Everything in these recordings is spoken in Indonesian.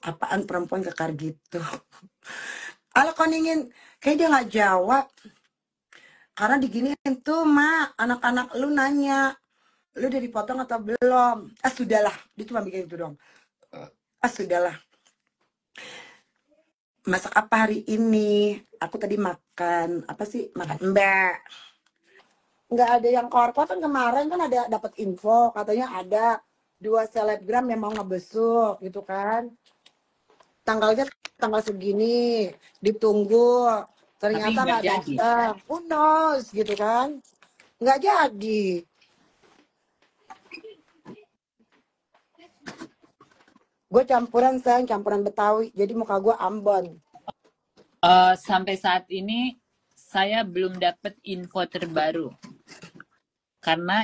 Apaan perempuan kekar gitu. Kalau koningin, kayak dia nggak jawab. Karena diginiin tuh, Mak. Anak-anak lu nanya, lu udah dipotong atau belum? Ah, sudahlah. Dia cuma bikin itu dong. Ah, sudahlah. Masak apa hari ini? Aku tadi makan, apa sih? Makan mbak. Nggak ada yang korpo kan kemarin kan ada dapat info. Katanya ada 2 selebgram yang mau ngebesuk gitu kan. Tanggalnya tanggal segini, ditunggu. Tapi Ternyata nggak nggak jadi. datang. Who knows gitu kan. Nggak jadi. Gue campuran sayang, campuran Betawi. Jadi muka gue Ambon. Sampai saat ini saya belum dapat info terbaru karena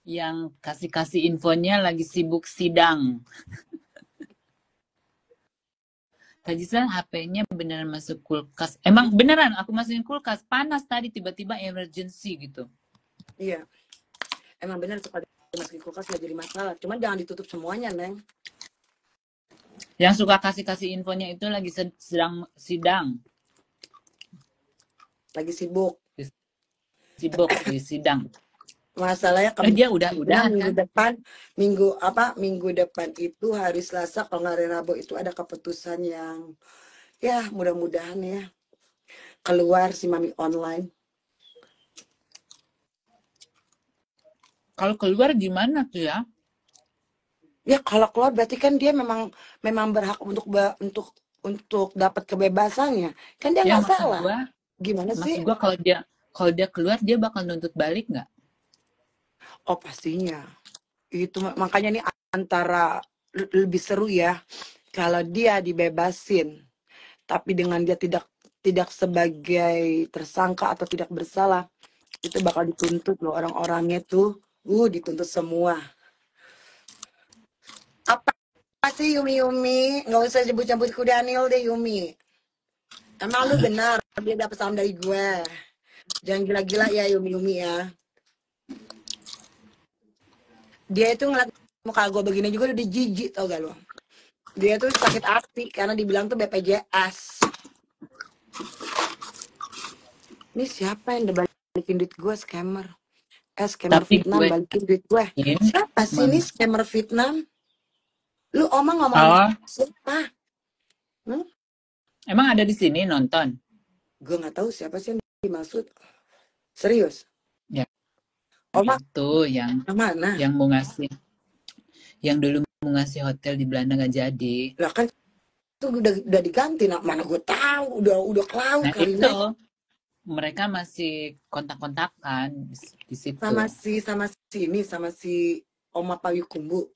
yang kasih infonya lagi sibuk sidang. Tajisan HP-nya beneran masuk kulkas. Emang beneran aku masukin kulkas. Panas tadi tiba-tiba emergency gitu. Iya. Emang bener sekali masukin kulkas nggak jadi masalah. Cuman jangan ditutup semuanya, Neng. Yang suka kasih infonya itu lagi sedang sidang. Lagi sibuk. Sibuk di sidang. Masalahnya Dia udah minggu kan. depan, minggu depan itu hari Selasa, kalau nggak hari Rabu itu ada keputusan yang ya mudah-mudahan ya keluar si Mami Online. Kalau keluar gimana tuh ya? Ya kalau keluar berarti kan dia memang berhak untuk dapat kebebasannya. Kan dia Ya nggak salah. Gimana sih? maksud gua kalau dia keluar dia bakal nuntut balik nggak? Oh pastinya. Itu makanya nih antara lebih seru ya kalau dia dibebasin, tapi dengan dia tidak sebagai tersangka atau tidak bersalah, itu bakal dituntut loh orang-orangnya tuh. Dituntut semua. Apa sih Yumi Yumi? Nggak usah sebut-sebut ku Daniel deh Yumi. Emang lu benar dia dapat salam dari gue. Jangan gila-gila ya Yumi Yumi ya. Dia itu ngeliat muka gue begini juga udah jijik tau gak lo. Dia tuh sakit hati karena dibilang tuh BPJS. Ini siapa yang udah balikin duit gue, scammer? Scammer Tapi Vietnam balikin duit gue. Siapa sih ini scammer Vietnam? Lu omong ngomong siapa? Emang ada di sini nonton? Gue nggak tahu siapa sih yang dimaksud. Serius? Ya, Oma itu yang mana? yang mau ngasih, yang dulu mau ngasih hotel di Belanda nggak jadi. Lah kan itu udah diganti. Nah, mana gue tahu udah cloud Nah kali itu Nek. mereka masih kontak-kontakan di situ. Sama si Oma Payukumbu.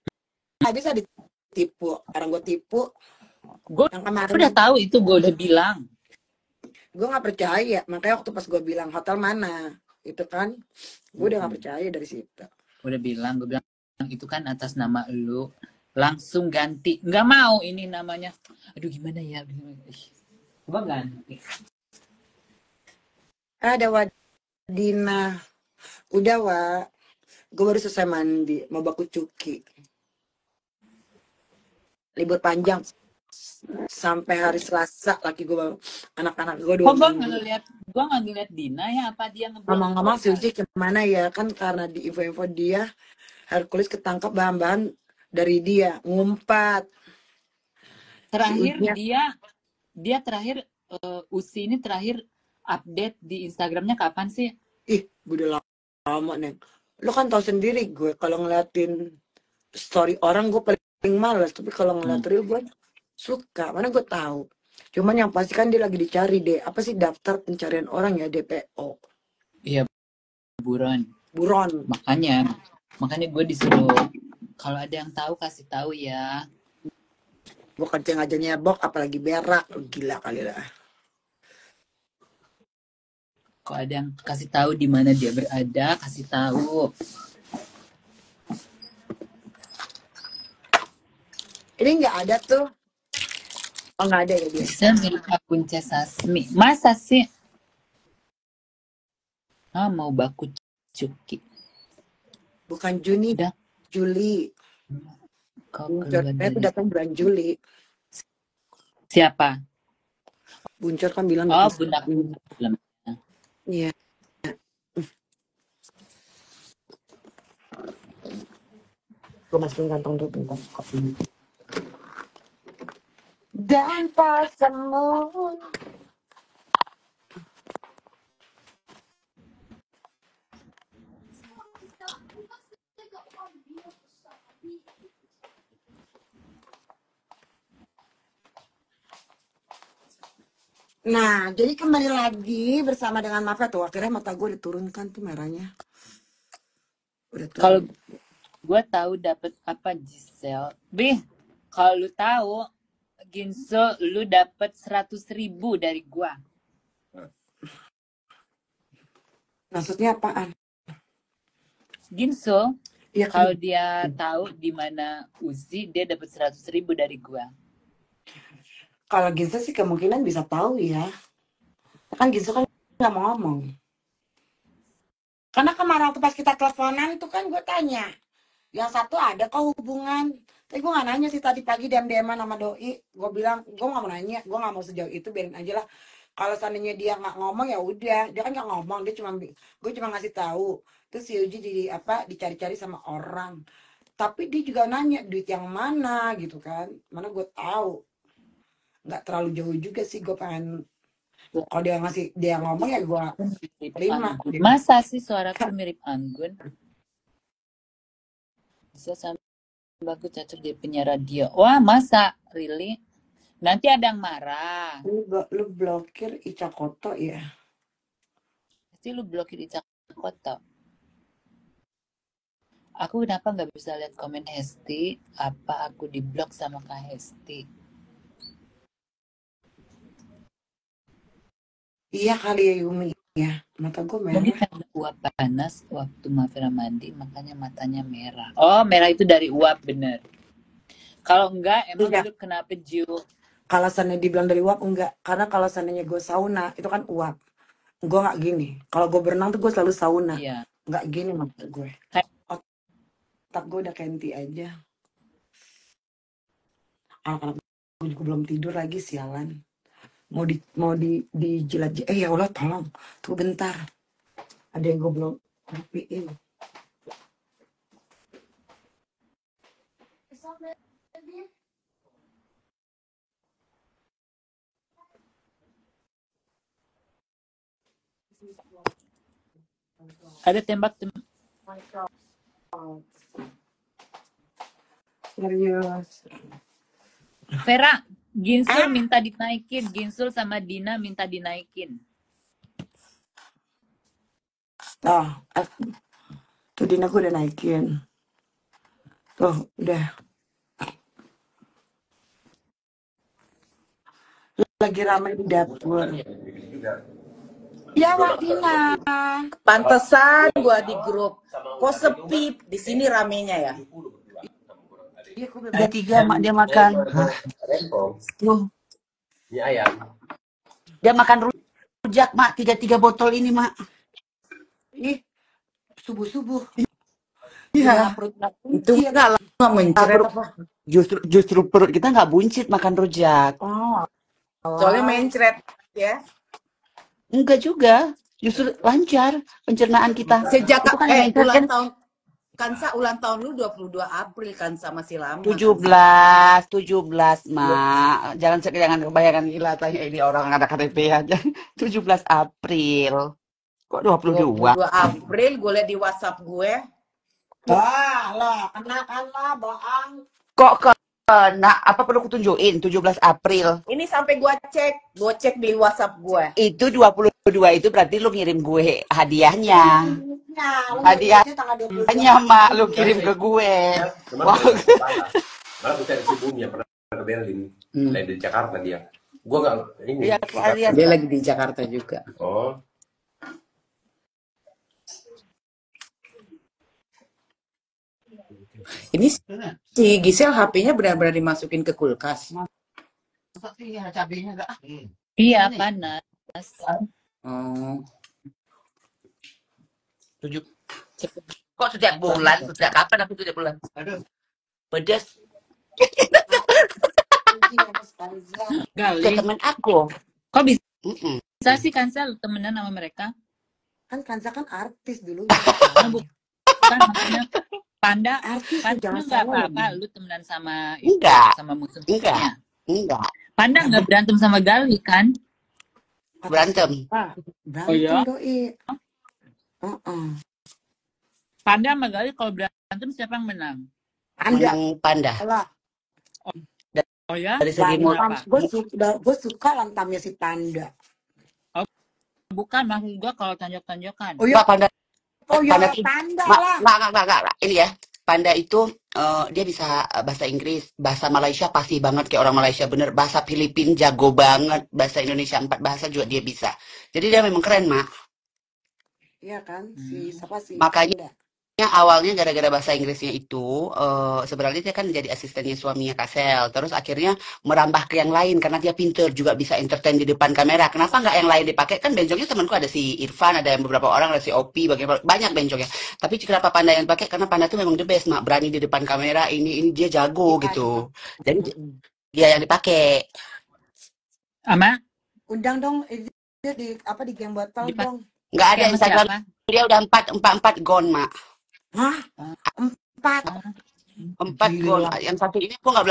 Nggak bisa ditipu. Orang gue tipu. Gue Yang kemarin udah tahu itu, gue udah bilang. gue nggak percaya. Makanya waktu pas gue bilang hotel mana, itu kan, gue udah nggak percaya dari situ. Gue bilang itu kan atas nama lu, langsung ganti. Nggak mau ini namanya. Aduh gimana ya? Coba ganti. Ada Wadina. Udah gue baru selesai mandi, mau baku cuki. Libur panjang sampai hari Selasa, laki gue anak-anak gue 2 minggu. Gue nggak ngeliat Dina ya, apa dia ngeblok? Ngomong-ngomong si Uci kemana ya, kan karena di info-info dia Hercules ketangkap bahan-bahan dari dia ngumpat. Terakhir Si dia terakhir Usi ini terakhir update di Instagramnya kapan sih? gue udah lama Neng. Lo kan tahu sendiri gue kalau ngeliatin story orang gue paling males, tapi kalau ngeliat real gue suka. Mana gue tahu. Cuman yang pasti kan dia lagi dicari deh. Apa sih daftar pencarian orang ya, DPO? Iya, buron. Makanya gue disuruh kalau ada yang tahu kasih tahu ya. Gue kenceng aja nyebok, apalagi berak, gila kali lah. Kalau ada yang kasih tahu di mana dia berada, kasih tahu. Ini nggak ada tuh. Oh nggak ada ya dia. Bisa mirip akun Cesasmi. Masa sih? Mau baku cuki. Bukan Juni, Udah. Juli. Kau keluar Buncornya tuh dari datang bulan Juli. siapa? Buncor kan bilang Oh, datang Bunda Juli. film. Iya. Gue masukin kantong dulu bentar. Dan pasamu. Nah, jadi kembali lagi bersama dengan Mafia tuh. Akhirnya mata gue diturunkan tuh merahnya. Udah Kalau turun. gue tahu dapat apa Giselle. Bih, kalau lu tahu Ginso lu dapat 100.000 dari gua. Maksudnya apaan? Ginso, Iya kan. kalau dia tahu di mana Uzi, dia dapat 100.000 dari gua. Kalau Ginza sih kemungkinan bisa tahu ya. Kan Ginza kan nggak mau ngomong. Karena kemarin waktu pas kita teleponan tuh kan gue tanya. Yang satu ada kok hubungan. Tapi gue gak nanya sih tadi pagi DM-an sama Doi. Gue bilang, gue gak mau nanya. Gue gak mau sejauh itu, biarin aja lah. Kalau seandainya dia gak ngomong ya udah. Dia kan gak ngomong, dia cuma gue cuma ngasih tahu. Terus si Uji dicari-cari sama orang. Tapi dia juga nanya duit yang mana gitu kan. Mana gue tahu. Nggak terlalu jauh juga sih gue pengen. Kalau dia ngomong ya gue Mirip terima. Anggun. Masa sih suaraku mirip Anggun? Bisa sama aku cocok jadi penyiar radio. Wah, masa? Really? Nanti ada yang marah. Lu blokir Ica Koto ya. Pasti lu blokir Ica Koto. Aku kenapa nggak bisa lihat komen Hesti? Apa aku diblok sama Kak Hesti? Iya kali ya Yumi ya. Mata gue Mungkin merah. karena uap panas waktu Mafira mandi, makanya matanya merah. Oh, merah itu dari uap, bener. Kalau enggak, emang Enggak. lu kenapa Jiu? Kalau seandainya dibilang dari uap enggak. Karena kalau seandainya gue sauna itu kan uap. Gue nggak gini. Kalau gue berenang tuh gue selalu sauna. Iya. Nggak gini maksud gue. Kayak Otak gue udah kenti aja. Anak-anak gue juga belum tidur lagi sialan. Mau dijilat. Ya Allah tolong. Tuh bentar. Ada yang gue belum rapiin. ada tembak Serius. Vera, Ginsul minta dinaikin. Ginsul sama Dina minta dinaikin. Oh, tuh Dina gue udah naikin. Tuh, udah. Lagi ramai di dapur. Ya, Wak Dina. Pantesan gua di grup. Kok sepi di sini ramenya ya? Iya, gue Ada 3 mak dia makan. Tuh. Dia makan rujak mak 3 botol ini mak. Ih, subuh-subuh. Iya. Perut Itu enggak lah mencret apa? Justru perut kita nggak buncit makan rujak. Oh, Soalnya mencret ya. Enggak juga. Justru lancar pencernaan kita. Sejak Itu kan yang mencret ulang kan tahun Kansa ulang tahun lu 22 April Kansa masih lama. 17 mak. Jangan kebayangkan gila tanya ini orang ada KTP aja. 17 April. Kok 22? 22 April gue liat di WhatsApp gue. wah, lah, kena bohong. Kok kena? Apa perlu kutunjukin 17 April? Ini sampai gue cek di WhatsApp gue. Itu 22 itu berarti lu ngirim gue hadiahnya. Nah, Hadiahnya tanggal 22. mak lu kirim ke gue. Wah. Malah gue cari si Bumi yang pernah ke Berlin. Dari Jakarta dia. Gue gak ini. Iya, kalian. Dia lagi di Jakarta juga. Oh. Ini si Gisel HP-nya benar-benar dimasukin ke kulkas. Iya, panas. Oh. Kok setiap bulan? Sejak kapan aku setiap bulan? Aduh. Pedas. Ke Gali. teman aku. Kok bisa Mm-mm. sih Kansa lu temenan sama mereka? Kan Kansa kan artis dulu. Kan bukan maksudnya Panda. Artis tuh Panda jangan nggak salah apa-apa loh. lu temenan sama itu, Enggak, sama enggak, musuh-musuhnya. enggak. Panda nggak berantem sama Gali kan? Kata Berantem. siapa? Oh Berantem ya? doi. Panda sama Gali kalau berantem siapa yang menang? Panda. Menang Panda. Lah, Oh ya? Dari segi lantam. Kenapa? Gue suka lantamnya si Panda. Bukan, maksud gua kalau tanjok-tanjokan. Oh ya, Enggak, Panda. oh ya Panda tuh Panda lah. enggak. Ini ya. Panda itu dia bisa bahasa Inggris, bahasa Malaysia pasti banget kayak orang Malaysia bener, bahasa Filipin jago banget, bahasa Indonesia 4 bahasa juga dia bisa. Jadi dia memang keren, Mak. Iya kan, si siapa sih Makanya Panda? awalnya gara-gara bahasa Inggrisnya itu sebenarnya dia kan jadi asistennya suaminya Kasel, terus akhirnya merambah ke yang lain karena dia pinter juga bisa entertain di depan kamera. Kenapa nggak yang lain dipakai? Kan bencongnya temanku ada si Irfan, ada yang beberapa orang, ada si Opi, banyak bencongnya. Tapi kenapa Panda yang dipakai? Karena Panda tuh memang the best, Mak. Berani di depan kamera, ini dia jago Iya, gitu. Jadi dia yang dipakai. Ama undang dong dia di apa di geng botol Dipakai dong. Nggak ada sama Instagram. siapa? Dia udah empat gone, Mak. Hah? 4. 4 gone. Gila. Yang satu ini aku nggak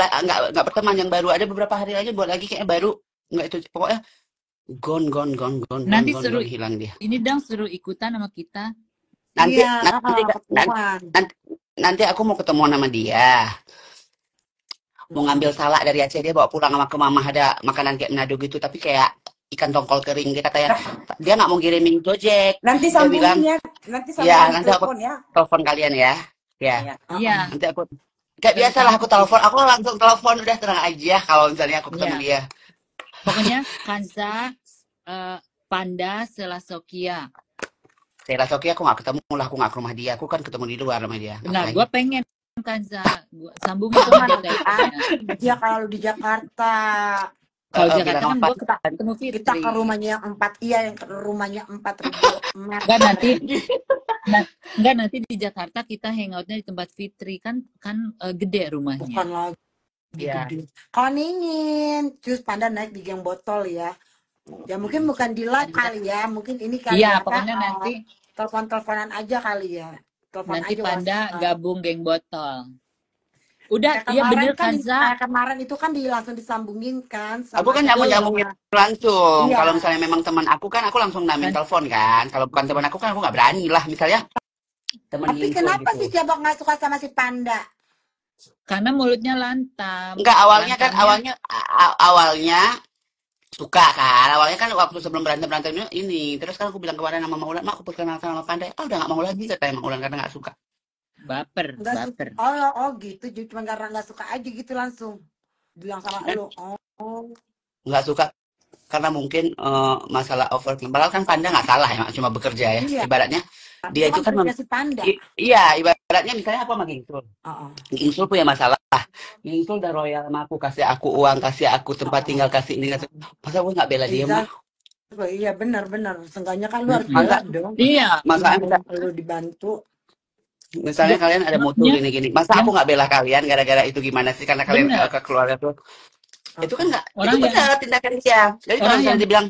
berteman, yang baru ada beberapa hari lagi buat lagi kayaknya baru. Nggak itu pokoknya gone Nanti suruh hilang dia. ini dong suruh ikutan sama kita. Nanti Iya, ketemuan. nanti aku mau ketemu sama dia. Mau ngambil salak dari Aceh, dia bawa pulang sama ke mama, ada makanan kayak Manado gitu tapi kayak ikan tongkol kering. Dia katanya dia nggak mau kirimin Gojek. Nanti Dia bilang, sambungin ya. Nanti ya sambungin nanti aku telepon ya. telepon kalian ya. Ya. Iya. Nanti aku kayak biasa lah aku telepon, aku langsung telepon udah tenang aja kalau misalnya aku ketemu Iya. dia. Pokoknya Kansa, Panda, Selasokia. Saya Soki aku nggak ketemu lah, aku nggak ke rumah dia, aku kan ketemu di luar sama dia. Nah, Ngapain? gue pengen Kansa, gua sambungin sama dia teleponnya. Dia kalau di Jakarta. Kalau bilang Jakarta kan apa? gue ketemu Fitri. Kita ke rumahnya yang 4, iya yang ke rumahnya 4.000 meter. Enggak nanti di Jakarta kita hangoutnya di tempat Fitri kan gede rumahnya. Bukan lagi Iya. gede. Kalau ningin, terus Panda naik di geng botol ya. Ya mungkin bukan di live kali ya, mungkin ini kali Iya, ya. pokoknya Kak, nanti telepon-teleponan aja kali ya. Telepon nanti aja Panda WhatsApp. gabung geng botol. Udah, Kayak iya kemarin bener kan Kansa. kemarin itu kan langsung disambungin kan sama Aku kan siapa nyambung sama- langsung. Iya. Kalau misalnya memang teman aku kan aku langsung namin telepon kan. Kalau bukan teman aku kan aku nggak berani lah. Misalnya teman Tapi Hinco kenapa gitu. sih Jabok nggak suka sama si Panda? Karena mulutnya lantam. Enggak, awalnya kan Lantamnya- awalnya suka kan. Awalnya kan waktu sebelum berantem ini. Terus kan aku bilang kemarin sama Maulan, "Mak, aku perkenalkan sama Panda." Oh, udah nggak mau lagi katanya Maulan karena nggak suka. baper. Nggak suka. Oh gitu, cuma karena nggak suka aja gitu langsung bilang sama lo. Oh. Nggak suka karena mungkin masalah overtime. Padahal kan Panda nggak salah ya, cuma bekerja ya. Iya. Ibaratnya dia itu kan si Panda. iya, ibaratnya misalnya apa sama Gingsul. Oh. Gingsul punya masalah. Gingsul udah royal sama aku, kasih aku uang, kasih aku tempat tinggal, kasih ini. Masa gue nggak bela dia mah? Iya benar. Seenggaknya kan lu harus Masa- bela dong. Iya. Masalahnya Lu dibantu. misalnya kalian ada mutu gini-gini, masa aku nggak bela kalian gara-gara itu gimana sih? Karena kalian Bener. ke keluarga tuh itu kan nggak, Orang itu benar tindakan dia. Jadi kalau orang misalnya yang- dibilang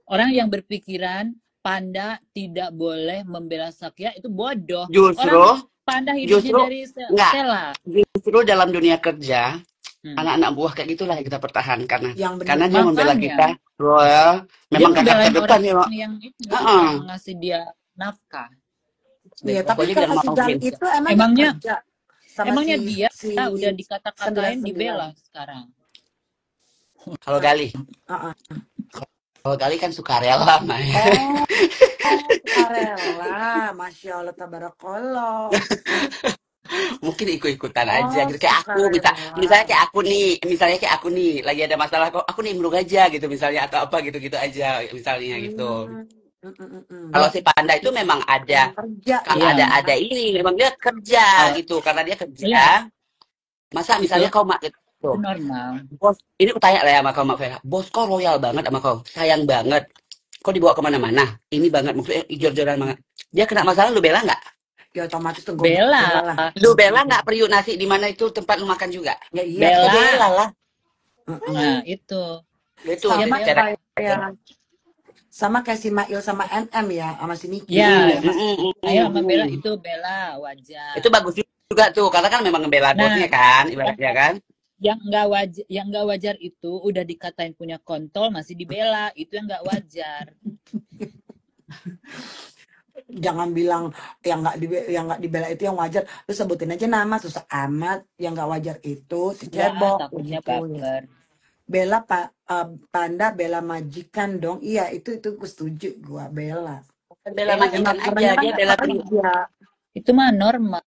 Orang yang berpikiran Panda tidak boleh membela Sakya itu bodoh. justru Orang Panda hidupnya justru dari enggak. Stella. justru dalam dunia kerja Hmm. anak-anak buah kayak gitulah yang kita pertahankan Yang benar. karena dia membela Makanya. kita royal, memang Dia kakak ngebelain terdepan orang ya Mak. yang itu Heeh. yang ngasih dia nafkah. Iya, tapi Pokoknya kalau biar si mau Dan win. itu Emangnya kerja sama Emangnya si- dia si udah dikata-katain 99. dibela sekarang. Kalau Gali Heeh. kalau Gali kan sukarela Mak. Oh, sukarela, masya Allah, tabarakallah. Mungkin ikut-ikutan Oh, aja gitu kayak aku sukarela. misalnya kayak aku nih lagi ada masalah kok aku nimbrung aja gitu misalnya atau apa gitu aja misalnya gitu. Kalau si Panda itu memang ada Kerja. Iya. ada ini memang dia kerja gitu karena dia kerja. Iya. Masa misalnya kau mak gitu, Itu normal. bos ini aku tanya lah ya sama kau Mak Vera, bos kau royal banget sama kau, sayang banget, kau dibawa kemana-mana, ini banget maksudnya jor-joran banget, dia kena masalah lu bela nggak? Ya otomatis tuh gue Bella. lah. Lu Bella nggak periuk nasi di mana itu tempat lu makan juga? Ya iya. Bella. Bella lah. Nah, itu. Itu Ya, Sama Bella. sama kayak si Mail sama NM ya, sama si Niki. Ya, ayo sama Bella itu Bella wajar. Itu bagus juga tuh, karena kan memang ngebela bosnya kan, ibaratnya kan. Yang nggak wajar itu udah dikatain punya kontol masih dibela, itu yang nggak wajar. Jangan bilang yang nggak dibela itu yang wajar. Lu sebutin aja nama, susah amat. Yang nggak wajar itu si cebok. Takutnya Gitu. baper. Bela Panda bela majikan dong. Iya, itu gue setuju gua bela. Bela majikan aja, dia bela kerja. Itu mah normal.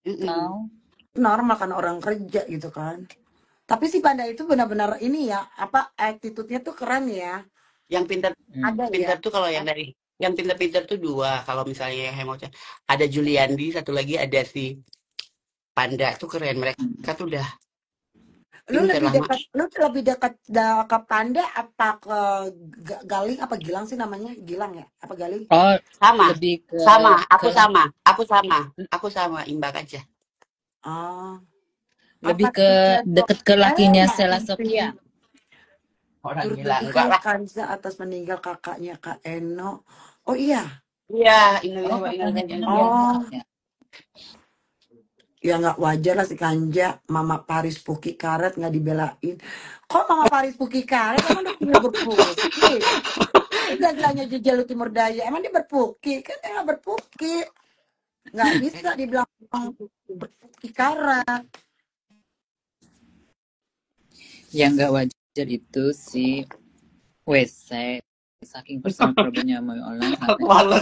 Normal kan orang kerja gitu kan. Tapi si Panda itu benar-benar ini ya, apa attitude-nya tuh keren ya. Yang pintar Ada tuh kalau yang pintar-pintar tuh dua. Kalau misalnya yang Hemochan ada Juliandi, satu lagi ada si Panda tuh keren. Mereka tuh udah lu lebih dekat ke Panda apa ke Galing apa Gilang sih namanya? Gilang ya? Apa Galing? Oh, sama. Lebih ke, Aku sama imbang aja. Oh. Lebih ke deket ke lakinya Sela Sofia. Orang gila enggak lah. Kanza atas meninggal kakaknya Kak Eno. Oh iya. Iya, Ya nggak wajar lah si Kanja, Mama Paris Puki Karet nggak dibelain. Kok Mama Paris Puki Karet emang udah punya berpuki? Jajalannya Jejalu Timur Daya, emang dia berpuki? Kan dia nggak berpuki. Nggak bisa dibilang berpuki karet. Yang nggak wajar itu si WC. Saking personal problemnya sama orang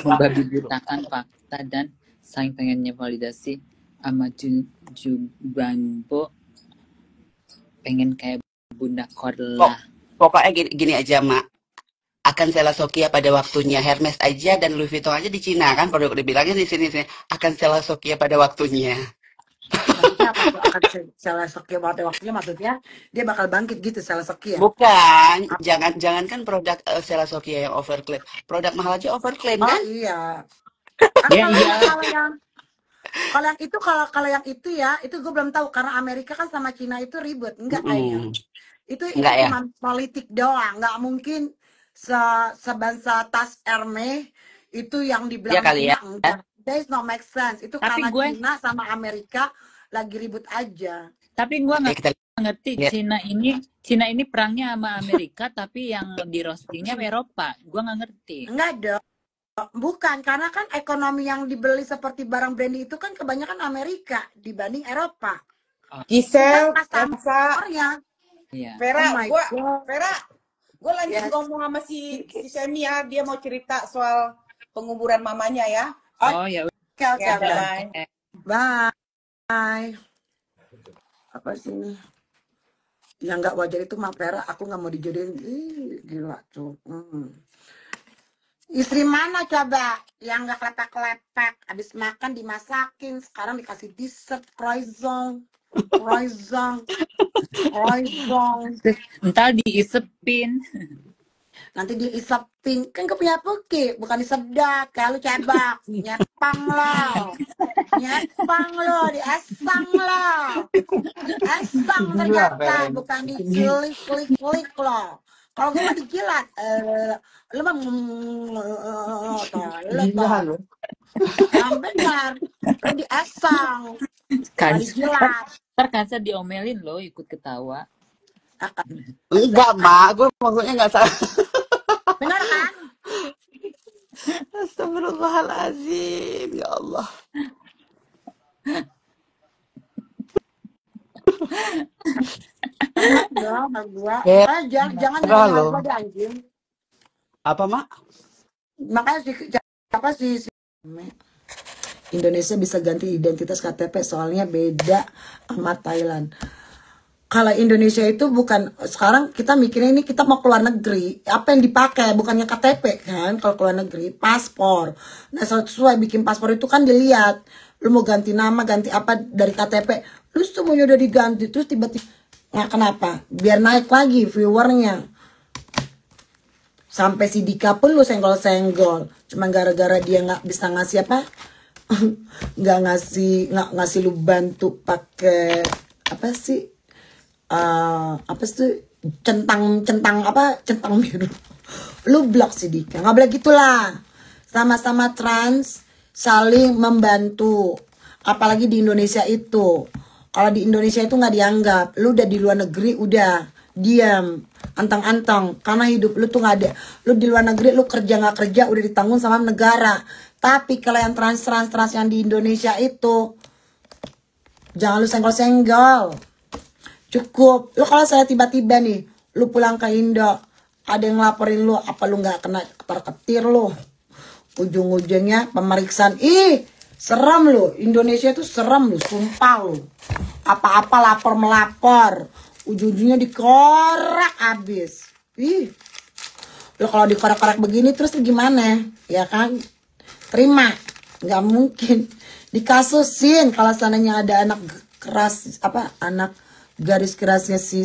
membabi butakan fakta dan saking pengennya validasi sama Jubanbo pengen kayak Bunda Korla. Pokoknya gini aja Mak, akan Sela Sokia pada waktunya. Hermes aja dan Louis Vuitton aja di Cina kan, produk dibilangnya di sini akan Sela Sokia pada waktunya. Maksudnya apa tuh akan Sela Sokia pada waktunya, maksudnya dia bakal bangkit gitu Sela Sokia? Bukan, jangan kan produk Sela Sokia yang overclaim, produk mahal aja overclaim kan? Iya. Kalau yang itu ya, itu gue belum tahu karena Amerika kan sama Cina itu ribut, enggak kayaknya. Itu cuma politik doang, nggak mungkin sebangsa tas Hermes itu yang dibilang Cina enggak. That is not make sense. Itu tapi karena Cina sama Amerika lagi ribut aja. Tapi gue nggak ngerti Cina ini perangnya sama Amerika, tapi yang di roastingnya Eropa. Gue nggak ngerti. Enggak dong. Bukan, karena kan ekonomi yang dibeli seperti barang branding itu kan kebanyakan Amerika dibanding Eropa. Gisel, Elsa, Vera, gue lanjut ngomong sama si Semi ya, dia mau cerita soal penguburan mamanya ya. Oh ya, bye. Apa sih ini? Yang nggak wajar itu mah Vera, aku nggak mau dijodohin. Gila tuh. Istri mana coba yang nggak kelepek-kelepek, habis makan dimasakin, sekarang dikasih dessert, croissant. Entar diisepin. Nanti diisepin, kan gue punya puki, bukan disedot, kayak lu cebak, nyepang lo, diesang lo, esang ternyata, bukan diklik lo. Kalau gue mah dijilat, lu mah yang benar, lu diesang, bukan dijilat. Ntar Kansa diomelin lo, ikut ketawa. Enggak, Mak, gue maksudnya nggak salah. Benar kan? Astagfirullahaladzim, ya Allah. Jangan gue di anjing. Apa Mak? Makanya siapa sih Indonesia bisa ganti identitas KTP soalnya beda sama Thailand. Kalau Indonesia itu bukan, sekarang kita mikirnya ini kita mau keluar negeri, apa yang dipakai bukannya KTP kan? Kalau keluar negeri paspor. Nah sesuai bikin paspor itu kan dilihat, lu mau ganti nama, ganti apa dari KTP, lu semuanya udah diganti, terus tiba-tiba nggak kenapa? Biar naik lagi viewernya. Sampai si Dika pun lu senggol-senggol, cuma gara-gara dia nggak bisa ngasih apa? nggak ngasih lu bantu pakai apa sih centang biru, lu blok si Dika. Nggak boleh gitulah, sama-sama trans saling membantu. Apalagi di Indonesia itu, kalau di Indonesia itu nggak dianggap. Lu udah di luar negeri udah diam antang-antang karena hidup lu tuh nggak ada. Lu di luar negeri lu kerja nggak kerja udah ditanggung sama negara. Tapi kalau yang trans yang di Indonesia itu jangan lu senggol-senggol. Cukup. Lu kalau saya tiba-tiba nih lu pulang ke Indo ada yang ngelaporin lu, apa lu nggak kena ketar-ketir lu? Ujung-ujungnya pemeriksaan. Serem lu. Indonesia itu serem lu, sumpah lu. Apa-apa lapor melapor, ujung-ujungnya dikorek abis. Lo kalau dikorek-korek begini terus gimana? Ya kan? Terima. Nggak mungkin. Dikasusin kalau seandainya ada anak keras, anak garis kerasnya si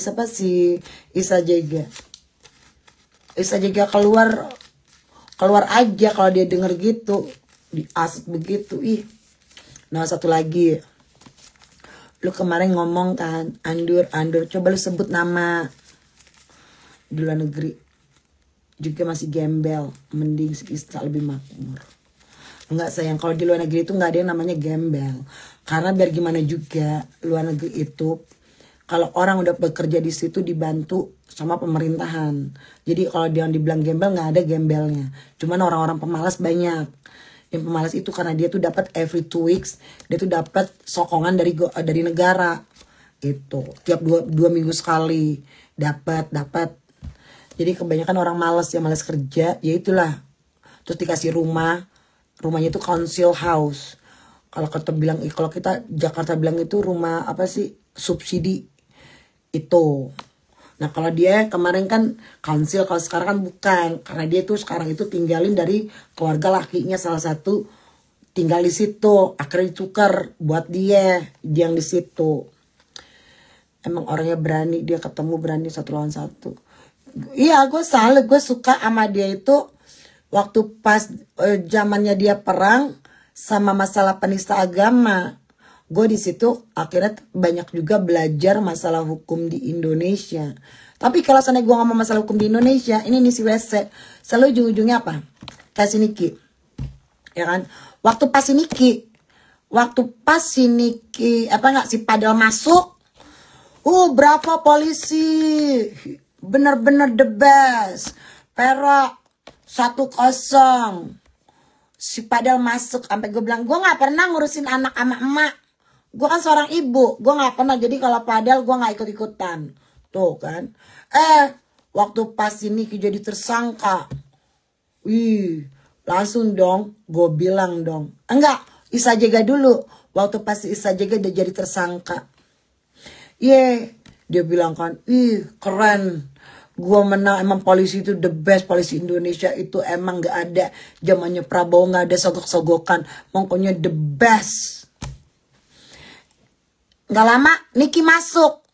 Isa Jega. Isa Jega keluar aja kalau dia denger gitu, diasut begitu. Nah, satu lagi. Lu kemarin ngomong kan, Andur, coba lu sebut nama di luar negeri. Juga masih gembel, mending si Ista lebih makmur. Enggak sayang, kalau di luar negeri itu nggak ada yang namanya gembel. Karena biar gimana juga, luar negeri itu kalau orang udah bekerja di situ dibantu sama pemerintahan. Jadi kalau dia dibilang gembel nggak ada gembelnya. Cuman orang-orang pemalas banyak. Yang pemalas itu karena dia tuh dapat every 2 weeks, dia tuh dapat sokongan dari negara. Itu tiap dua minggu sekali dapat. Jadi kebanyakan orang malas kerja, ya itulah. Terus dikasih rumahnya itu council house. Kalau kita Jakarta bilang itu rumah apa sih, subsidi itu. Nah kalau dia kemarin kan council, kalau sekarang kan bukan, karena dia tuh sekarang itu tinggalin dari keluarga lakinya salah satu, tinggal di situ, akhirnya ditukar buat dia yang di situ. Emang orangnya berani, dia ketemu berani 1 lawan 1. Iya, gue salut, gue suka sama dia itu waktu pas zamannya dia perang sama masalah penista agama. Gue di situ akhirnya banyak juga belajar masalah hukum di Indonesia. Tapi kalau sana gue ngomong masalah hukum di Indonesia, ini nih si WC, selalu ujung-ujungnya apa? Kasih Niki, ya kan? Waktu pas si Niki, si Padel masuk, berapa polisi, bener-bener the best, perak 1-0. Si Padel masuk, sampai gue bilang, gue nggak pernah ngurusin anak sama emak. Gue kan seorang ibu, gue gak pernah. Jadi kalau Padel gue gak ikut-ikutan. Tuh kan. Waktu pas ini jadi tersangka. Langsung dong, gue bilang dong. Enggak, Isa Jega dulu. Waktu pas Isa Jega udah jadi tersangka. Dia bilang kan, keren. Gue menang, emang polisi itu the best. Polisi Indonesia itu emang gak ada. Zamannya Prabowo gak ada sogok-sogokan. Pokoknya the best. Gak lama Niki masuk.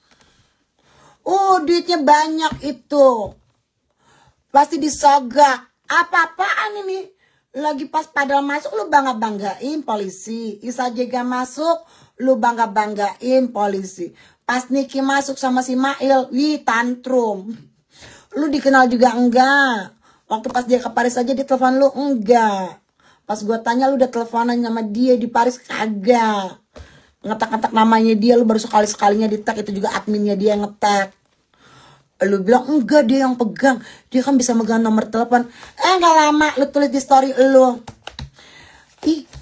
Duitnya banyak itu. Pasti disogak. Apa-apaan ini? Lagi pas Padel masuk lu bangga-banggain polisi. Isa Jega masuk lu bangga-banggain polisi. Pas Niki masuk sama si Mail, tantrum. Lu dikenal juga enggak? Waktu pas dia ke Paris aja dia telepon lu enggak? Pas gue tanya lu udah teleponan sama dia di Paris kagak? Ngetak-ngetak namanya dia, lu baru sekali-sekalinya di tag, itu juga adminnya dia yang ngetak. Lu bilang enggak, dia yang pegang, dia kan bisa megang nomor telepon. Gak lama lu tulis di story lu.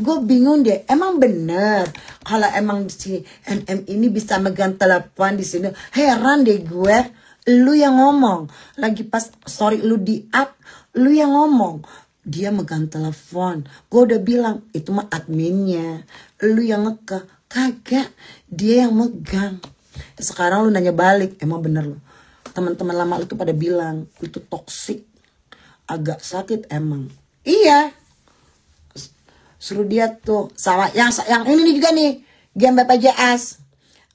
Gue bingung deh, emang bener kalau emang si NM ini bisa megang telepon di sini? Heran deh gue. Lu yang ngomong, lagi pas story lu di up, lu yang ngomong dia megang telepon. Gue udah bilang itu mah adminnya, lu yang ngekeh. Kagak, dia yang megang. Sekarang lu nanya balik, emang bener lu. Teman-teman lama lu tuh pada bilang lu tuh toksik, agak sakit emang. Iya, suruh dia tuh sama yang ini juga nih, game BPJS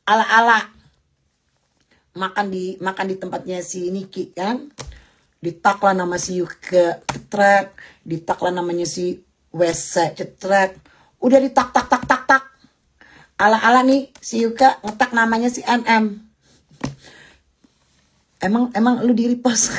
ala-ala makan di tempatnya si Niki kan. Ditaklah nama si Yuke cetrek, ditaklah namanya si WC cetrek. Udah ditak tak tak tak tak. Ala-ala nih si Yuka ngetak namanya si NM. Emang lu di repost?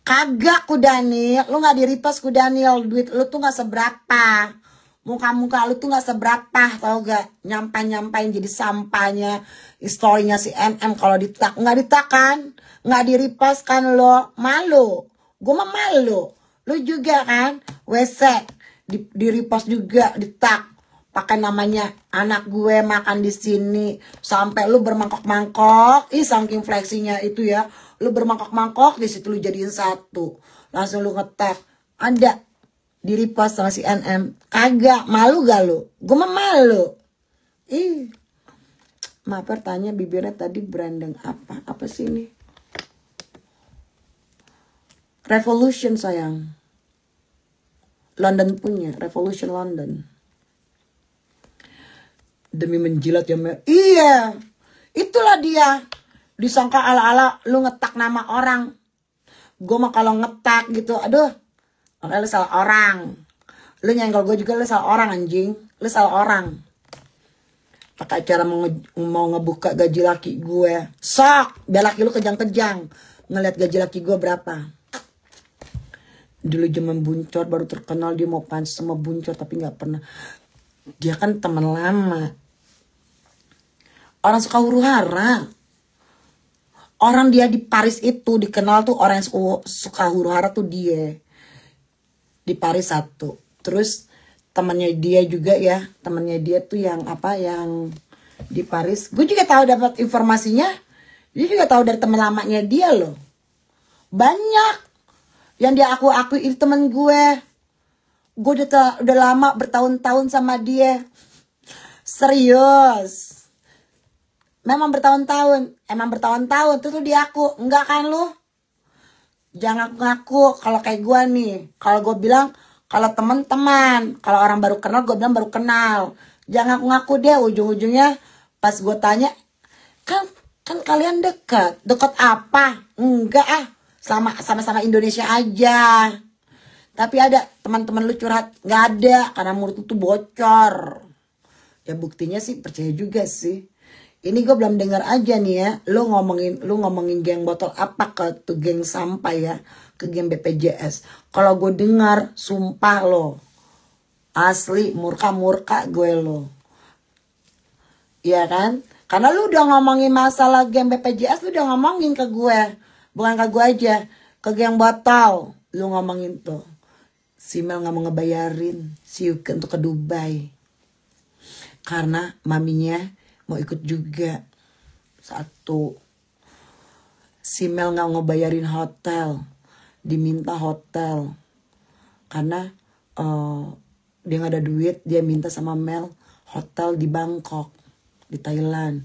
Kagak ku Daniel, lu nggak di repost ku Daniel. Duit lu tuh nggak seberapa. Muka-muka lu tuh nggak seberapa, tau gak? Nyampain jadi sampahnya historinya si NM. Kalau ditak, nggak ditak kan? Nggak di repost kan lo? Malu. Gue mah malu. Lu juga kan? WC di repost juga, ditak. Pakai namanya anak gue makan di sini sampai lu bermangkok-mangkok. Ih saking fleksinya itu ya. Lu bermangkok-mangkok di situ lu jadiin satu. Langsung lu ngetek. Ada di repost sama si NM. Kagak, malu gak lu? Gue mah malu. Ih. Maper tanya bibirnya tadi branding apa? Apa sih ini? Revolution sayang. London punya, Revolution London. Demi menjilat ya, iya. Itulah dia. Disangka ala-ala lu ngetak nama orang. Gue mah kalau ngetak gitu, aduh. Lu salah orang. Lu nyenggol gue juga, lu salah orang anjing. Lu salah orang. Pakai cara mau ngebuka gaji laki gue. Sok, biar laki lu kejang-kejang. Ngeliat gaji laki gue berapa. Dulu zaman Buncor baru terkenal dia mau pansos sama Buncor tapi nggak pernah. Dia kan teman lama. Orang suka huru-hara. Orang dia di Paris itu dikenal tuh orang yang suka huru-hara tuh dia. Di Paris satu. Terus temannya dia juga ya. Temannya dia tuh yang apa yang di Paris. Gue juga tahu dapat informasinya. Dia juga tahu dari teman lamanya dia loh. Banyak. Yang dia aku itu teman gue. Gue udah lama bertahun-tahun sama dia. Serius. Memang bertahun-tahun. Emang bertahun-tahun. Terus lu dia aku. Enggak kan lu? Jangan ngaku. Kalau kayak gue nih. Kalau gue bilang. Kalau teman-teman. Kalau orang baru kenal. Gue bilang baru kenal. Jangan ngaku deh. Ujung-ujungnya. Pas gue tanya. Kan kalian dekat. Dekat apa? Enggak ah. Sama-sama Indonesia aja. Tapi ada teman-teman lu curhat. Nggak ada. Karena mulut itu bocor. Ya buktinya sih percaya juga sih. Ini gue belum dengar aja nih ya. Lu ngomongin geng botol apa ke tuh geng sampah ya. Ke geng BPJS. Kalau gue dengar sumpah lo. Asli murka-murka gue lo. Iya kan? Karena lu udah ngomongin masalah geng BPJS. Lu udah ngomongin ke gue. Bukan ke gue aja. Ke geng botol. Lu ngomongin tuh. Si Mel gak mau ngebayarin si Yuki untuk ke Dubai. Karena maminya mau ikut juga. Satu. Si Mel gak ngebayarin hotel. Diminta hotel. Karena dia gak ada duit. Dia minta sama Mel hotel di Bangkok. Di Thailand.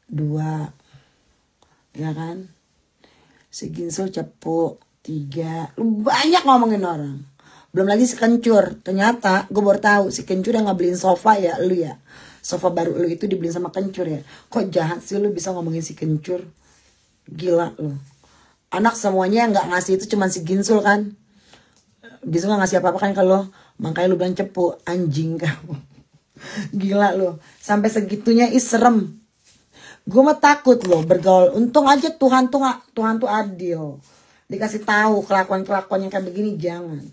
2. Ya kan? Si Ginsul cepu. 3. Lu banyak ngomongin orang. Belum lagi si Kencur. Ternyata gue baru tahu si Kencur yang ngebeliin sofa ya lu ya. Sofa baru lu itu dibeliin sama Kencur ya. Kok jahat sih lu bisa ngomongin si Kencur. Gila lu. Anak semuanya yang gak ngasih itu cuman si Ginsul kan. Ginsul gak ngasih apa-apa kan kalau. Makanya lu bilang cepu. Anjing kamu. Gila lu. Sampai segitunya serem. Gue mah takut loh bergaul. Untung aja Tuhan tuh adil. Dikasih tahu kelakuan-kelakuan yang kayak begini jangan.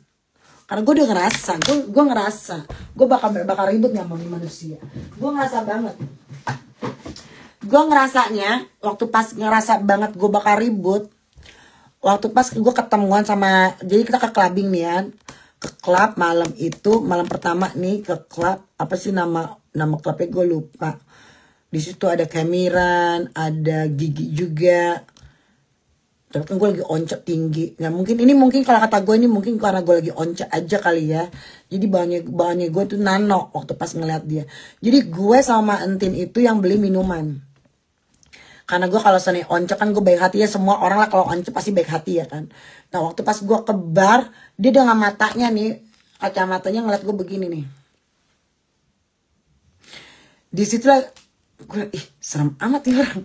Karena gue udah ngerasa, gue ngerasa, gue bakal ribut ngomongin manusia. Gue ngerasa banget. Gue ngerasanya, waktu pas ngerasa banget gue bakal ribut, waktu pas gue ketemuan sama, jadi kita ke clubbing nih ya, ke klub malam itu, malam pertama nih ke klub, apa sih nama klubnya gue lupa. Di situ ada Kemiran, ada Gigi juga. Tapi kan gue lagi oncet tinggi. Nah mungkin kalau kata gue ini mungkin karena gue lagi oncet aja kali ya. Jadi bahannya gue tuh nano waktu pas ngeliat dia. Jadi gue sama Entin itu yang beli minuman. Karena gue kalau sana oncet kan gue baik hati ya. Semua orang lah kalau oncet pasti baik hati ya kan. Nah waktu pas gue ke bar. Dia dengan matanya nih. Kacamatanya ngeliat gue begini nih. Di situ lah. Gue serem amat nih orang.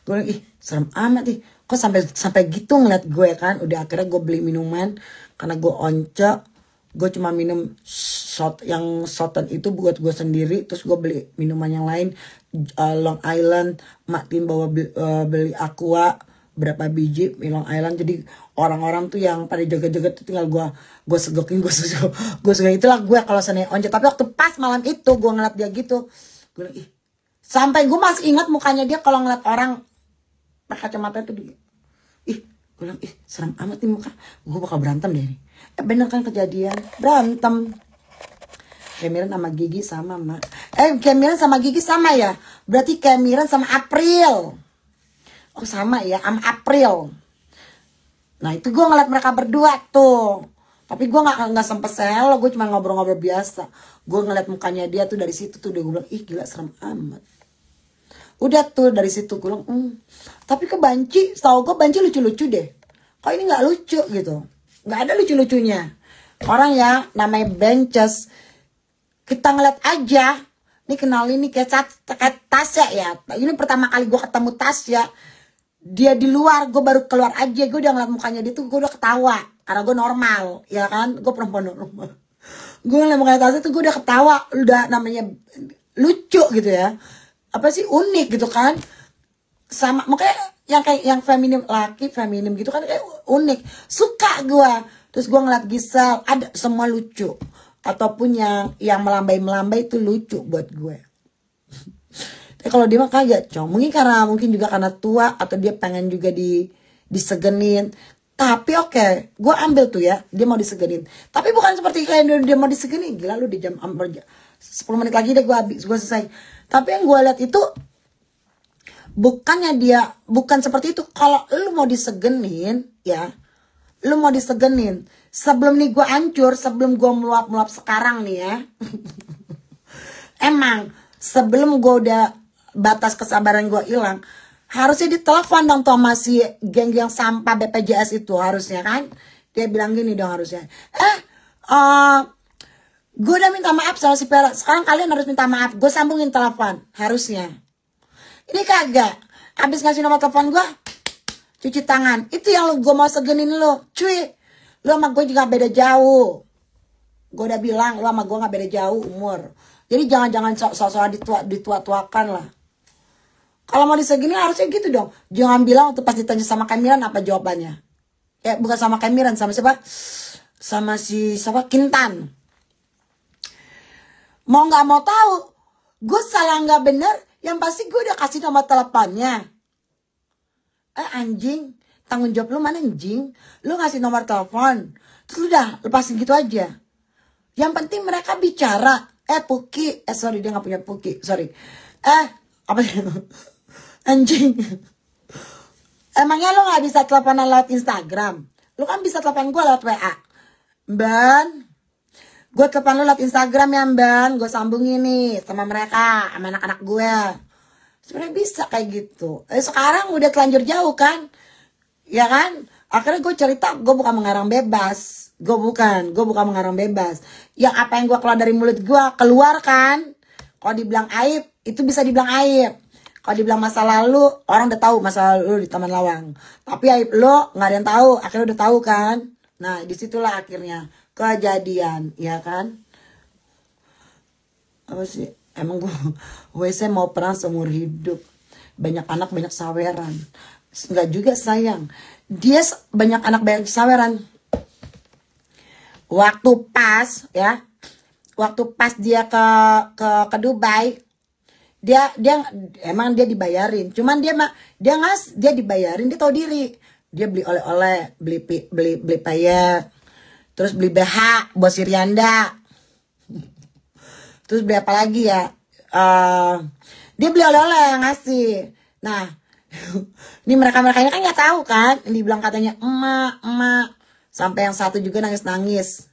Gue serem amat nih. Kok sampai gitu ngeliat gue kan. Udah akhirnya gue beli minuman. Karena gue oncek. Gue cuma minum shotan itu buat gue sendiri. Terus gue beli minuman yang lain, Long Island. Mak Tin bawa beli Aqua berapa biji Long Island. Jadi orang-orang tuh yang pada joget-joget tuh tinggal gue segokin, gue suka itulah gue kalau seneng once. Tapi waktu pas malam itu gue ngeliat dia gitu, gue bilang, ih, sampai gue masih ingat mukanya dia kalau ngeliat orang pakai kacamata itu dia. Ih, gue bilang, ih, serem amat nih muka. Gue bakal berantem deh nih. Bener kan kejadian, berantem. Cameron sama Gigi sama, Mak. Cameron sama Gigi sama ya? Berarti Cameron sama April. Oh sama ya, sama April. Nah itu gue ngeliat mereka berdua tuh. Tapi gue gak sempet selo, gue cuma ngobrol-ngobrol biasa. Gue ngeliat mukanya dia tuh dari situ tuh, gue bilang, ih gila serem amat. Udah tuh dari situ gue bilang, tapi ke Banci, setahu gue Banci lucu-lucu deh. Kok ini gak lucu gitu? Gak ada lucu-lucunya. Orang ya namanya Bences, kita ngeliat aja. Ini kenalin nih kayak Tasya ya. Ini pertama kali gue ketemu Tasya. Dia di luar, gue baru keluar aja, gue udah ngeliat mukanya dia tuh, gue udah ketawa. Karena gue normal, ya kan? Gue perempuan normal. Gue ngeliat mukanya Tasya tuh gue udah ketawa. Udah namanya lucu gitu ya. Apa sih, unik gitu kan? Sama, makanya yang kayak yang feminim, laki feminim gitu kan kayak unik. Suka gue. Terus gue ngeliat Gisel, ada semua lucu. Ataupun yang melambai-melambai itu lucu buat gue. Tapi kalau dia mah kaget, Cong. Mungkin juga karena tua atau dia pengen juga disegenin. Tapi oke, gue ambil tuh ya, dia mau disegenin. Tapi bukan seperti kayak dia mau disegenin. Gila lu di jam 10 menit lagi deh gue selesai. Tapi yang gue lihat itu bukan seperti itu. Kalau lu mau disegenin ya, lu mau disegenin. Sebelum nih gue hancur, sebelum gue meluap-meluap sekarang nih ya. Emang sebelum gue udah batas kesabaran gue hilang, harusnya ditelepon dong tuh sama si geng yang sampah BPJS itu harusnya kan. Dia bilang gini dong harusnya. Gue udah minta maaf sama si Vera. Sekarang kalian harus minta maaf. Gue sambungin telepon harusnya. Ini kagak. Habis ngasih nomor telepon gue, cuci tangan. Itu yang gue mau segenin lo. Cuy, lo sama gue juga beda jauh. Gue udah bilang lo sama gue gak beda jauh umur. Jadi jangan sok-sokan ditua-tuakan lah. Kalau mau disegini harusnya gitu dong. Jangan bilang waktu pas ditanya sama Cameron apa jawabannya. Bukan sama Cameron, sama siapa? Sama siapa? Kintan. Mau nggak mau tahu, gue salah nggak bener, yang pasti gue udah kasih nomor teleponnya. Anjing, tanggung jawab lu mana anjing? Lu ngasih nomor telepon, terus udah lepasin gitu aja. Yang penting mereka bicara. Puki, sorry dia nggak punya Puki, sorry. Apa sih? Anjing. Emangnya lo gak bisa teleponan lewat Instagram? Lo kan bisa telepon gue lewat WA. Ban, gue telepon lo lewat Instagram ya Ban. Gue sambungin nih sama mereka, sama anak-anak gue. Sebenarnya bisa kayak gitu. Sekarang udah telanjur jauh kan? Ya kan? Akhirnya gue cerita, gue bukan mengarang bebas. Gue bukan mengarang bebas. Yang apa yang gue keluar dari mulut gue, keluar kan? Kalau dibilang aib, itu bisa dibilang aib. Kalau dibilang masa lalu, orang udah tahu masa lalu di Taman Lawang. Tapi aib lo nggak ada yang tahu, akhirnya udah tahu kan. Nah disitulah akhirnya kejadian, ya kan? Apa sih? Emang gue mau perang seumur hidup. Banyak anak banyak saweran. Enggak juga sayang. Dia banyak anak banyak saweran. Waktu pas ya, waktu pas dia ke Dubai. Dia emang dia dibayarin, cuman dia dibayarin, dia tahu diri. Dia beli oleh-oleh, beli payet, terus beli BH buat si Rianda, terus beli apa lagi ya, dia beli oleh-oleh yang ngasih. Nah ini mereka ini kan nggak tahu kan, dibilang katanya emak, sampai yang satu juga nangis.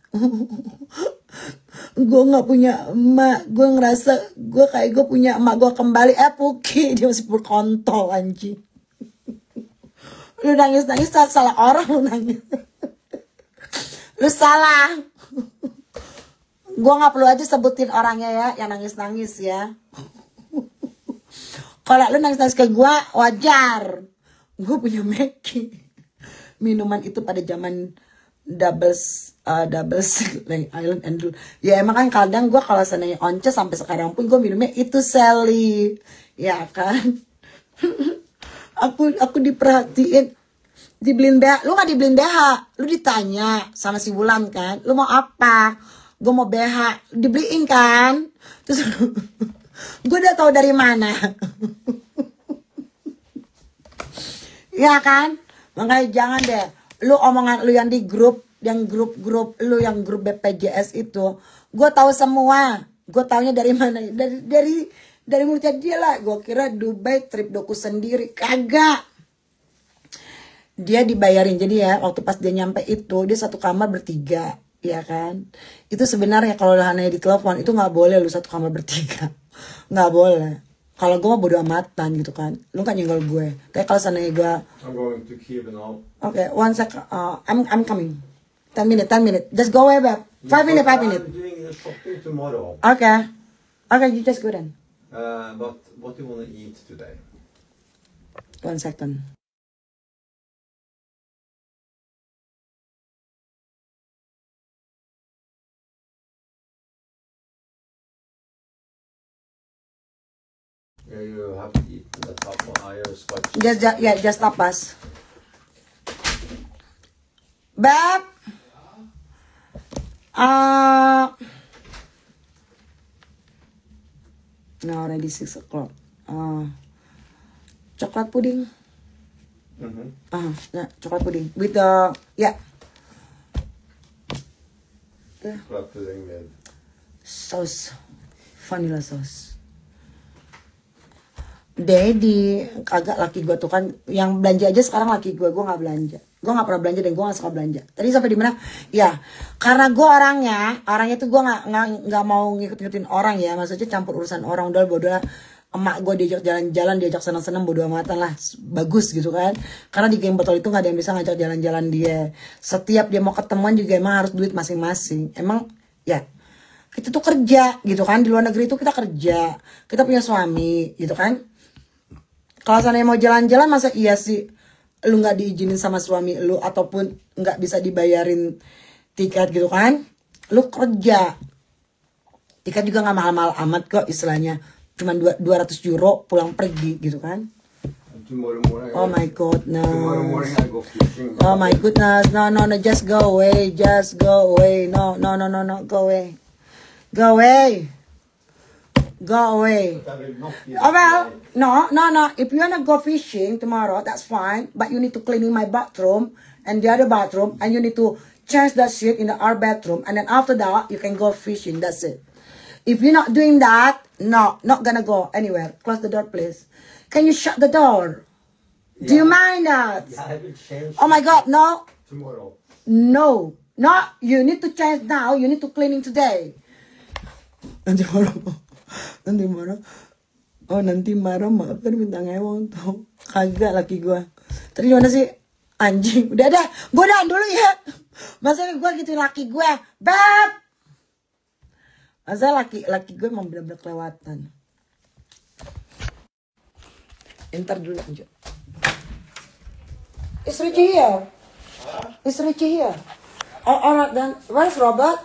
Gue gak punya emak. Gue ngerasa gue kayak gue punya emak gue kembali. Puki, dia masih berkontol anjing. Lu nangis salah orang lu nangis. Lu salah. Gue gak perlu aja sebutin orangnya ya yang nangis ya. Kalau lu nangis ke gue wajar. Gue punya Meki. Minuman itu pada zaman double Lang Island and dulu. Ya emang kan kadang gue kalau seandainya once sampai sekarang pun gue minumnya itu Sally, ya kan. aku diperhatiin, dibeliin BH. Lu nggak dibeliin BH, lu ditanya sama si Wulan kan, lu mau apa? Gue mau BH, dibeliin kan. Terus gue udah tahu dari mana. Ya kan, makanya jangan deh lu omongan lu yang di grup, yang grup lu yang grup BPJS itu, gue tahu semua. Gue taunya dari mana? Dari mulutnya dia lah. Gue kira Dubai trip doku sendiri, kagak. Dia dibayarin. Jadi ya waktu pas dia nyampe itu dia satu kamar bertiga, ya kan. Itu sebenarnya kalau hanya ditelepon itu nggak boleh lu satu kamar bertiga, nggak boleh. Kalau gue mah bodo amatan gitu kan, lu kan nyenggol gue. Kayak kalau sana gue, I'm going to Kiev now. okay, 1 second, I'm coming. 10 minutes, just go away back. 5 minutes. I'm doing the shopping tomorrow. Okay, you just go then. But what do you want to eat today? 1 second. Yeah, you have to eat the top one. I spicy. Just tapas. Beb, now already 6 o'clock. Coklat puding. Coklat puding with the Chocolate pudding with sauce, vanilla sauce. Daddy, kagak, laki gue tuh kan yang belanja aja sekarang. Laki gue nggak belanja, gue nggak pernah belanja dan gue nggak suka belanja. Tadi sampai di mana? Ya, karena gue orangnya tuh gue nggak mau ngikut-ngikutin orang ya, maksudnya campur urusan orang. Udah bodoh lah, emak gue diajak jalan-jalan, diajak senang-senang, bodoh amatan lah, bagus gitu kan. Karena di geng botol itu nggak ada yang bisa ngajak jalan-jalan dia. Setiap dia mau ketemuan juga emang harus duit masing-masing. Emang ya kita tuh kerja gitu kan, di luar negeri itu kita kerja, kita punya suami gitu kan. Kalau sana mau jalan-jalan, masa iya sih lu nggak diizinin sama suami lu ataupun nggak bisa dibayarin tiket gitu kan? Lu kerja, tiket juga nggak mahal-mahal amat kok, istilahnya cuma 200 euro pulang pergi gitu kan? tomorrow morning. Oh my goodness. Tomorrow morning I go fishing. Oh my goodness. No, just go away. Just go away. No, go away. Go away. Go away. But I will not be Oh well, no. If you wanna go fishing tomorrow, that's fine. But you need to clean in my bathroom and the other bathroom, and you need to change that shit in our bathroom, and then after that you can go fishing. That's it. If you're not doing that, no, not gonna go anywhere. Close the door, please. Can you shut the door? Do you mind that? Yeah, I will change Oh my God, no, tomorrow. no. You need to change now. You need to cleaning today. Nanti marah. Oh nanti marah maaf kan minta ngewong tuh. Kagak laki gua. Tadi gimana sih? Anjing. Udah. Gua udahan dulu ya. Masa gua gituin laki gua. Beb. Masa laki gue emang bener-bener kelewatan. Entar dulu lanjut. Is Richie here? Is Richie here? Alright then. Where's Robert?